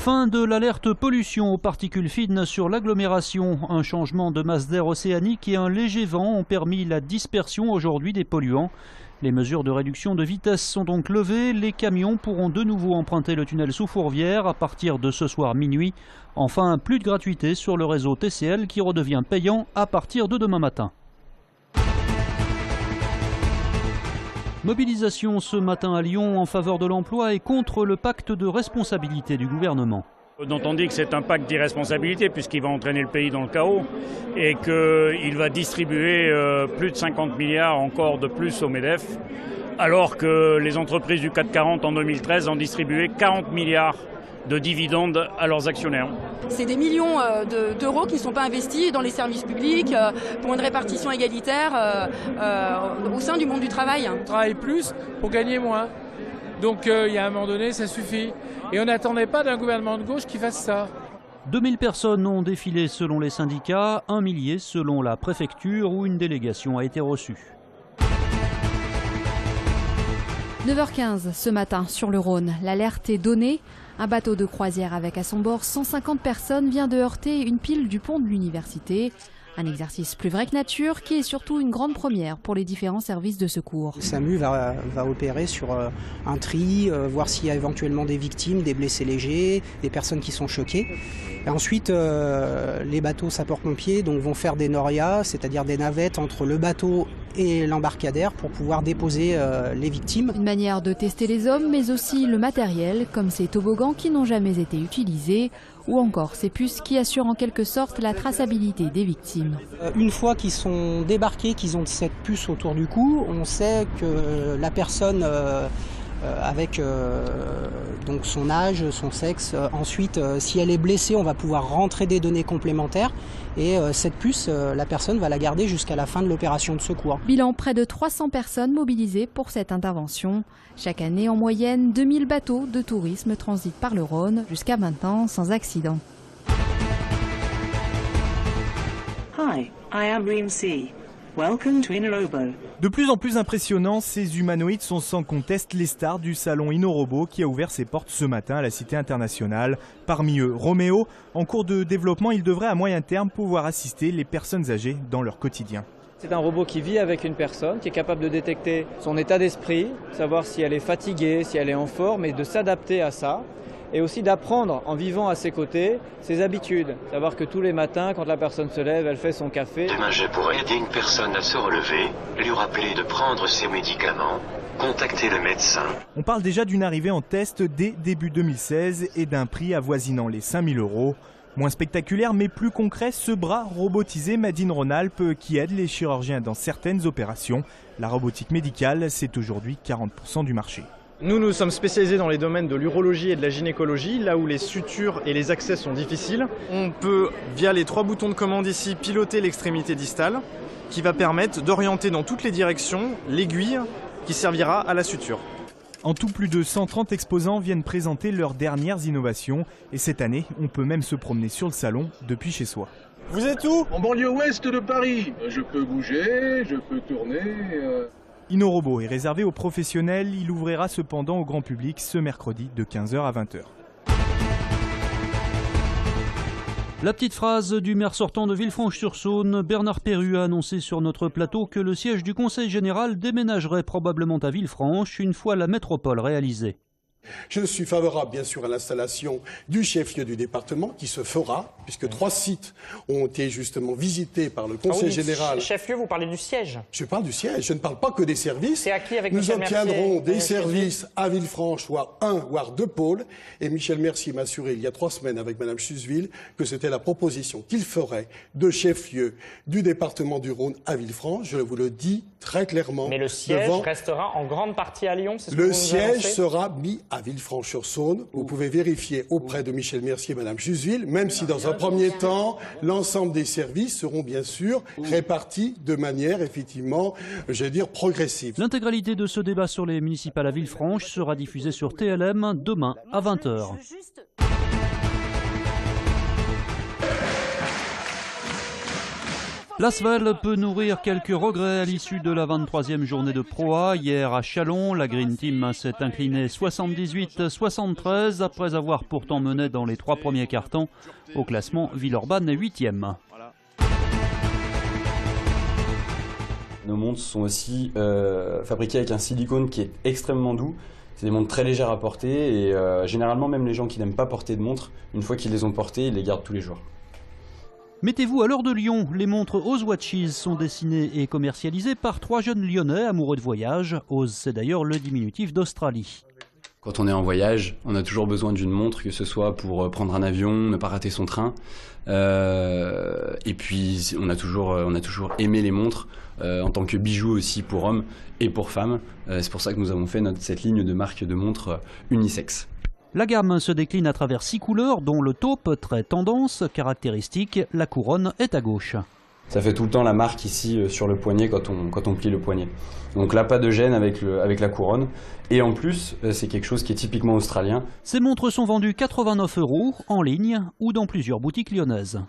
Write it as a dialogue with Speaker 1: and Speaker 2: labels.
Speaker 1: Fin de l'alerte pollution aux particules fines sur l'agglomération. Un changement de masse d'air océanique et un léger vent ont permis la dispersion aujourd'hui des polluants. Les mesures de réduction de vitesse sont donc levées. Les camions pourront de nouveau emprunter le tunnel sous Fourvière à partir de ce soir minuit. Enfin, plus de gratuité sur le réseau TCL qui redevient payant à partir de demain matin. Mobilisation ce matin à Lyon en faveur de l'emploi et contre le pacte de responsabilité du gouvernement.
Speaker 2: Dont on dit que c'est un pacte d'irresponsabilité puisqu'il va entraîner le pays dans le chaos et qu'il va distribuer plus de 50 milliards encore de plus au MEDEF, alors que les entreprises du CAC 40 en 2013 ont distribué 40 milliards de dividendes à leurs actionnaires.
Speaker 3: C'est des millions d'euros qui ne sont pas investis dans les services publics pour une répartition égalitaire au sein du monde du travail.
Speaker 4: On travaille plus pour gagner moins. Donc il y a un moment donné, ça suffit. Et on n'attendait pas d'un gouvernement de gauche qui fasse ça.
Speaker 1: 2000 personnes ont défilé selon les syndicats, 1 millier selon la préfecture où une délégation a été reçue.
Speaker 5: 9h15 ce matin sur le Rhône, l'alerte est donnée. Un bateau de croisière avec à son bord 150 personnes vient de heurter une pile du pont de l'université. Un exercice plus vrai que nature qui est surtout une grande première pour les différents services de secours.
Speaker 6: Le SAMU va opérer sur un tri, voir s'il y a éventuellement des victimes, des blessés légers, des personnes qui sont choquées. Et ensuite, les bateaux sapeurs-pompiers vont faire des norias, c'est-à-dire des navettes entre le bateau et l'embarcadère pour pouvoir déposer les victimes.
Speaker 5: Une manière de tester les hommes, mais aussi le matériel, comme ces toboggans qui n'ont jamais été utilisés, ou encore ces puces qui assurent en quelque sorte la traçabilité des victimes.
Speaker 6: Une fois qu'ils sont débarqués, qu'ils ont cette puce autour du cou, on sait que la personne avec donc son âge, son sexe. Ensuite, si elle est blessée, on va pouvoir rentrer des données complémentaires et cette puce, la personne va la garder jusqu'à la fin de l'opération de secours.
Speaker 5: Bilan, près de 300 personnes mobilisées pour cette intervention. Chaque année, en moyenne, 2000 bateaux de tourisme transitent par le Rhône, jusqu'à maintenant sans accident.
Speaker 7: Hi, I am Reem C. Welcome to InnoRobo.
Speaker 8: De plus en plus impressionnants, ces humanoïdes sont sans conteste les stars du salon InnoRobo qui a ouvert ses portes ce matin à la Cité internationale. Parmi eux, Roméo. En cours de développement, il devrait à moyen terme pouvoir assister les personnes âgées dans leur quotidien.
Speaker 9: C'est un robot qui vit avec une personne, qui est capable de détecter son état d'esprit, savoir si elle est fatiguée, si elle est en forme, et de s'adapter à ça. Et aussi d'apprendre, en vivant à ses côtés, ses habitudes. Savoir que tous les matins, quand la personne se lève, elle fait son café.
Speaker 10: Demain, je pourrais aider une personne à se relever, lui rappeler de prendre ses médicaments, contacter le médecin.
Speaker 8: On parle déjà d'une arrivée en test dès début 2016 et d'un prix avoisinant les 5000 €. Moins spectaculaire mais plus concret, ce bras robotisé Made in Rhône-Alpes qui aide les chirurgiens dans certaines opérations. La robotique médicale, c'est aujourd'hui 40% du marché.
Speaker 11: Nous sommes spécialisés dans les domaines de l'urologie et de la gynécologie, là où les sutures et les accès sont difficiles. On peut, via les 3 boutons de commande ici, piloter l'extrémité distale, qui va permettre d'orienter dans toutes les directions l'aiguille qui servira à la suture.
Speaker 8: En tout, plus de 130 exposants viennent présenter leurs dernières innovations. Et cette année, on peut même se promener sur le salon depuis chez soi.
Speaker 12: Vous êtes où? En banlieue ouest de Paris. Je peux bouger, je peux tourner...
Speaker 8: InnoRobo est réservé aux professionnels, il ouvrira cependant au grand public ce mercredi de 15h à 20h.
Speaker 1: La petite phrase du maire sortant de Villefranche-sur-Saône, Bernard Perru, a annoncé sur notre plateau que le siège du Conseil général déménagerait probablement à Villefranche une fois la métropole réalisée.
Speaker 13: Je suis favorable, bien sûr, à l'installation du chef-lieu du département, qui se fera, puisque 3 sites ont été justement visités par le Conseil général.
Speaker 14: Chef-lieu, vous parlez du siège?
Speaker 13: Je parle du siège, je ne parle pas que des services.
Speaker 14: C'est acquis avec
Speaker 13: Nous
Speaker 14: Michel
Speaker 13: obtiendrons
Speaker 14: Mercier,
Speaker 13: des services à Villefranche, voire 1, voire 2 pôles. Et Michel Mercier m'a assuré il y a 3 semaines avec Mme Chusville que c'était la proposition qu'il ferait de chef-lieu du département du Rhône à Villefranche. Je vous le dis très clairement.
Speaker 14: Mais le siège restera en grande partie à Lyon, c'est ce que
Speaker 13: le
Speaker 14: vous nous
Speaker 13: siège
Speaker 14: annoncez
Speaker 13: sera mis à Villefranche-sur-Saône. Vous pouvez vérifier auprès de Michel Mercier et Mme Chusville, même si dans un premier temps, l'ensemble des services seront bien sûr répartis de manière effectivement, progressive.
Speaker 1: L'intégralité de ce débat sur les municipales à Villefranche sera diffusée sur TLM demain à 20h. L'Asvel peut nourrir quelques regrets à l'issue de la 23e journée de Pro A. Hier à Chalon, la Green Team s'est inclinée 78-73 après avoir pourtant mené dans les 3 premiers quarts-temps. Au classement, Villeurbanne est 8e.
Speaker 15: Nos montres sont aussi fabriquées avec un silicone qui est extrêmement doux. C'est des montres très légères à porter et généralement même les gens qui n'aiment pas porter de montres, une fois qu'ils les ont portées, ils les gardent tous les jours.
Speaker 1: Mettez-vous à l'heure de Lyon, les montres Ozwatches sont dessinées et commercialisées par 3 jeunes Lyonnais amoureux de voyage. Oz, c'est d'ailleurs le diminutif d'Australie.
Speaker 15: Quand on est en voyage, on a toujours besoin d'une montre, que ce soit pour prendre un avion, ne pas rater son train. Et puis on a toujours aimé les montres en tant que bijoux aussi pour hommes et pour femmes. C'est pour ça que nous avons fait cette ligne de marque de montres unisexe.
Speaker 1: La gamme se décline à travers 6 couleurs, dont le taupe, très tendance, caractéristique. La couronne est à gauche.
Speaker 15: Ça fait tout le temps la marque ici sur le poignet quand on plie le poignet. Donc là, pas de gêne avec la couronne. Et en plus, c'est quelque chose qui est typiquement australien.
Speaker 1: Ces montres sont vendues 89 € en ligne ou dans plusieurs boutiques lyonnaises.